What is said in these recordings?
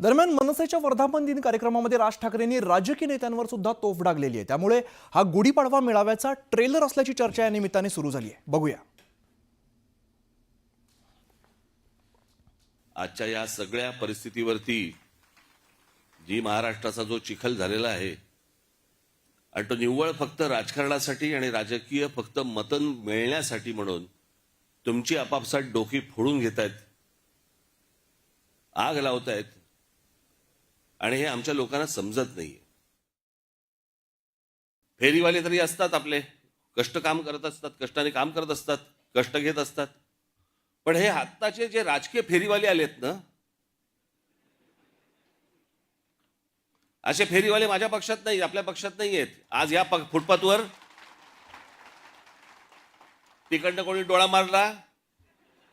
दरम्यान मनसेच्या वर्धापन दिन कार्यक्रमामध्ये राज ठाकरेंनी राजकीय नेत्यांवर सुद्धा तोफ डागलेली आहे। त्यामुळे हा गुढीपाडवा मेळाव्याचा ट्रेलर असल्याची चर्चा या निमित्ताने सुरू झाली आहे। बघूया। आजच्या या सगळ्या परिस्थितीवरती जी महाराष्ट्राचा जो चिखल झालेला आहे आणि तो निव्वळ फक्त राजकारणासाठी आणि राजकीय फक्त मतन मिळण्यासाठी म्हणून तुमची आपापसात डोकी फोडून घेतायत, आग लावतायत आणि हे आमच्या लोकांना समजत नाहीये। फेरीवाले तरी असतात, आपले कष्ट काम करत असतात, कष्टाने काम करत असतात, कष्ट घेत असतात, पण हे आत्ताचे जे राजकीय फेरीवाले आलेत ना, असे फेरीवाले माझ्या पक्षात नाही, आपल्या पक्षात नाही आहेत। आज या फुटपाथवर तिकडनं कोणी डोळा मारला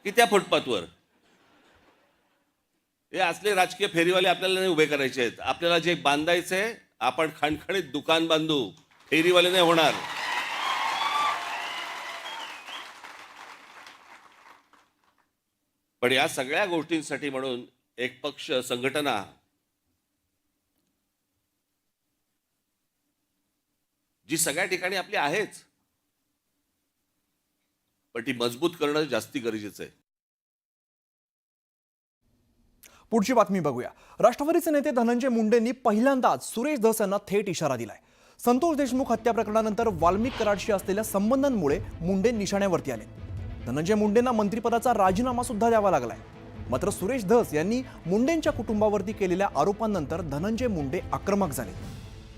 की त्या फुटपाथवर हे असले राजकीय फेरीवाले आपल्याला नाही उभे करायचे आहेत। आपल्याला जे बांधायचंय, आपण खणखणीत दुकान बांधू, फेरीवाले नाही होणार। पण या सगळ्या गोष्टींसाठी म्हणून एक पक्ष संघटना जी सगळ्या ठिकाणी आपली आहेच, पण ती मजबूत करणं जास्ती गरजेचं आहे। पुढची बातमी बघूया। राष्ट्रवादीचे नेते धनंजय मुंडेंनी पहिल्यांदाच सुरेश धस यांना थेट इशारा दिलाय। संतोष देशमुख हत्या प्रकरणानंतर वाल्मिक कराडशी असलेल्या संबंधांमुळे मुंडे निशाण्यावरती आले। धनंजय मुंडेंना मंत्रिपदाचा राजीनामा सुद्धा द्यावा लागलाय। मात्र सुरेश धस यांनी मुंडेंच्या कुटुंबावरती केलेल्या आरोपांनंतर धनंजय मुंडे आक्रमक झाले।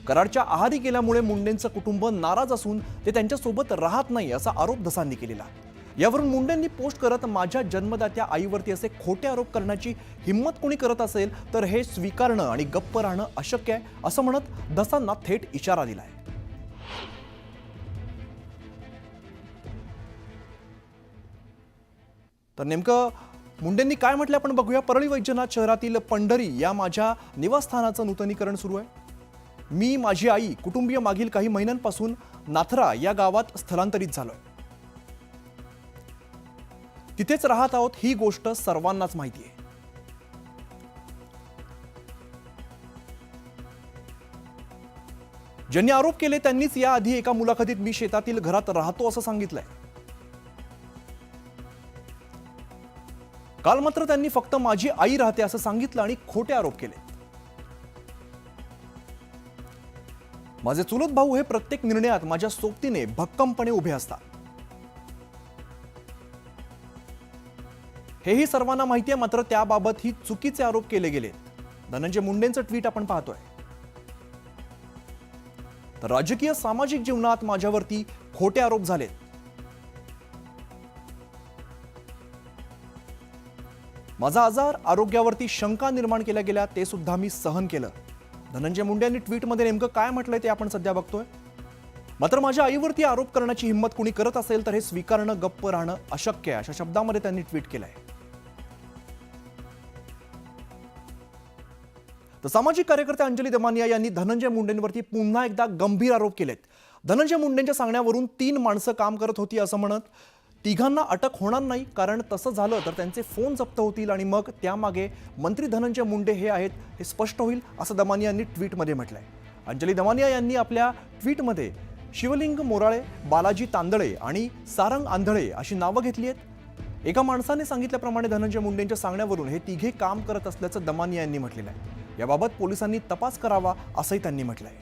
कराडच्या आहारी गेल्यामुळे मुंडेंचं कुटुंब नाराज असून ते त्यांच्यासोबत राहत नाही असा आरोप धसांनी केलेला। यावरून मुंडेंनी पोस्ट करत माझ्या जन्मदात्या आईवरती असे खोटे आरोप करण्याची हिम्मत कोणी करत असेल तर हे स्वीकारणं आणि गप्प राहणं अशक्य आहे असं म्हणत धसांना थेट इशारा दिलाय। तर नेमकं मुंडेंनी काय म्हटलं आपण बघूया। परळी वैजनाथ शहरातील पंढरी या माझ्या निवासस्थानाचं नूतनीकरण सुरू आहे। मी, माझी आई, कुटुंबीय मागील काही महिन्यांपासून नाथरा या गावात स्थलांतरित झालोय। तिथेच राहत आहोत ही गोष्ट सर्वांनाच माहिती आहे। ज्यांनी आरोप केले त्यांनीच याआधी एका मुलाखतीत मी शेतातील घरात राहतो असं सांगितलंय। काल मात्र त्यांनी फक्त माझी आई राहते असं सांगितलं आणि खोटे आरोप केले। माझे चुलत भाऊ हे प्रत्येक निर्णयात माझ्या सोबतीने भक्कमपणे उभे असतात। हेही सर्वांना माहिती आहे, मात्र त्याबाबत ही चुकीचे आरोप केले गेलेत। धनंजय मुंडेंचं ट्विट आपण पाहतोय। तर राजकीय सामाजिक जीवनात माझ्यावरती खोटे आरोप झालेत। माझा आजार, आरोग्यावरती शंका निर्माण केल्या गेल्या ते सुद्धा मी सहन केलं। धनंजय मुंडे यांनी ट्विटमध्ये नेमकं काय म्हटलंय ते आपण सध्या बघतोय। मात्र माझ्या आईवरती आरोप करण्याची हिम्मत कुणी करत असेल तर हे स्वीकारणं गप्प राहणं अशक्य आहे अशा शब्दामध्ये त्यांनी ट्विट केलंय। तर सामाजिक कार्यकर्ते अंजली दमानिया यांनी धनंजय मुंडेंवरती पुन्हा एकदा गंभीर आरोप केलेत। धनंजय मुंडेंच्या सांगण्यावरून 3 माणसं काम करत होती असं म्हणत तिघांना अटक होणार नाही, कारण तसं झालं तर त्यांचे फोन जप्त होतील आणि मग त्यामागे मंत्री धनंजय मुंडे हे आहेत हे स्पष्ट होईल असं दमानिया यांनी ट्विटमध्ये म्हटलंय। अंजली दमानिया यांनी आपल्या ट्विटमध्ये शिवलिंग मोराळे, बालाजी तांदळे आणि सारंग आंधळे अशी नावं घेतली आहेत। एका माणसाने सांगितल्याप्रमाणे धनंजय मुंडेंच्या सांगण्यावरून हे तिघे काम करत असल्याचं दमानिया यांनी म्हटलेलं आहे। याबाबत पोलिसांनी तपास करावा असंही त्यांनी म्हटलंय।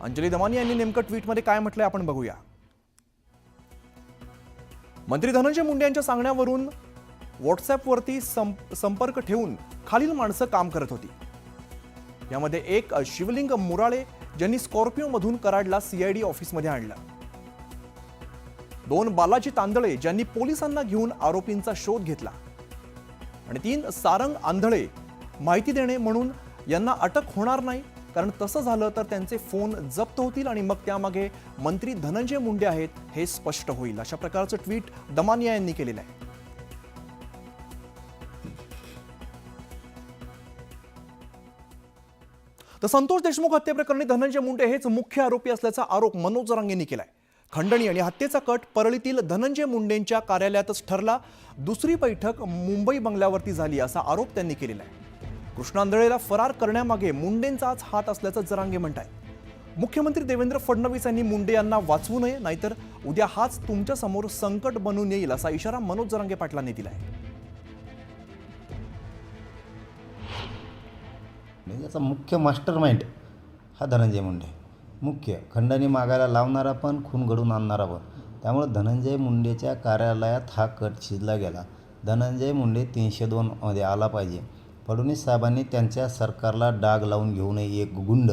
अंजली दमानिया यांनी नेमकं ट्विटमध्ये काय म्हटलंय आपण बघूया। मंत्री धनंजय मुंडे यांच्या सांगण्यावरून व्हॉट्सअपवरती संपर्क ठेवून खालील माणसं काम करत होती। यामध्ये एक शिवलिंग मोराळे ज्यांनी स्कॉर्पिओ मधून कराडला सीआयडी ऑफिसमध्ये आणलं। 2 बालाजी तांदळे ज्यांनी पोलिसांना घेऊन आरोपींचा शोध घेतला आणि 3 सारंग आंधळे माहिती देणे म्हणून यांना अटक होणार नाही, कारण तसं झालं तर त्यांचे फोन जप्त होतील आणि मग त्यामागे मंत्री धनंजय मुंडे आहेत हे स्पष्ट होईल अशा प्रकारचं ट्विट दमानिया यांनी केलेलं आहे। तर संतोष देशमुख हत्येप्रकरणी धनंजय मुंडे हेच मुख्य आरोपी असल्याचा आरोप मनोज जरांगेंनी केलाय। खंडणी आणि हत्येचा कट परळीतील धनंजय मुंडेंच्या कार्यालयातच ठरला. दुसरी बैठक मुंबई बंगल्यावरती झाली असा आरोप त्यांनी केलेला आहे. कृष्णा आंधळेला फरार करण्यामागे मुंडेंचाच हात असल्याचं जरांगे म्हणतायत. मुख्यमंत्री देवेंद्र फडणवीस यांनी मुंडे यांना वाचवू नये, नाहीतर उद्या हाच तुमच्या समोर संकट बनून येईल असा इशारा मनोज जरांगे पाटलांनी दिलाय. याचा मुख्य मास्टर माइंड हा धनंजय मुंडे, मुख्य खंडणी मागायला लावणारा पण, खून घडवून आणणारा पण. त्यामुळे धनंजय मुंडेच्या कार्यालयात हा कट शिजला गेला. धनंजय मुंडे 302 मध्ये आला पाहिजे. फडणवीस साहेबांनी त्यांच्या सरकारला डाग लावून घेऊ नये. एक गुंड,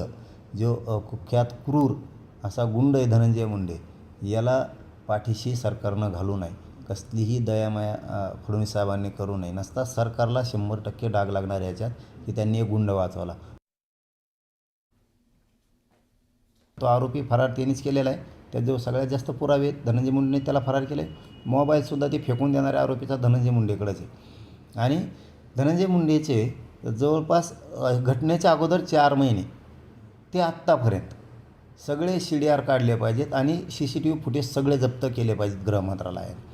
जो कुख्यात क्रूर असा गुंड आहे धनंजय मुंडे, याला पाठीशी सरकारनं घालू नये. कसलीही दयामाया फडणवीस साहेबांनी करू नये. नसता सरकारला 100% डाग लागणार याच्यात की त्यांनी एक गुंड वाचवला. तो आरोपी फरार त्यांनीच केलेला आहे. त्याजवळ सगळ्यात जास्त पुरावे आहेत. धनंजय मुंडेने त्याला फरार केलं आहे. मोबाईलसुद्धा ते फेकून देणाऱ्या आरोपीचा धनंजय मुंडेकडेच आहे. आणि धनंजय मुंडेचे जवळपास घटनेच्या अगोदर 4 महिने ते आत्तापर्यंत सगळे CDR काढले पाहिजेत आणि CCTV फुटेज सगळे जप्त केले पाहिजेत गृह मंत्रालयाने.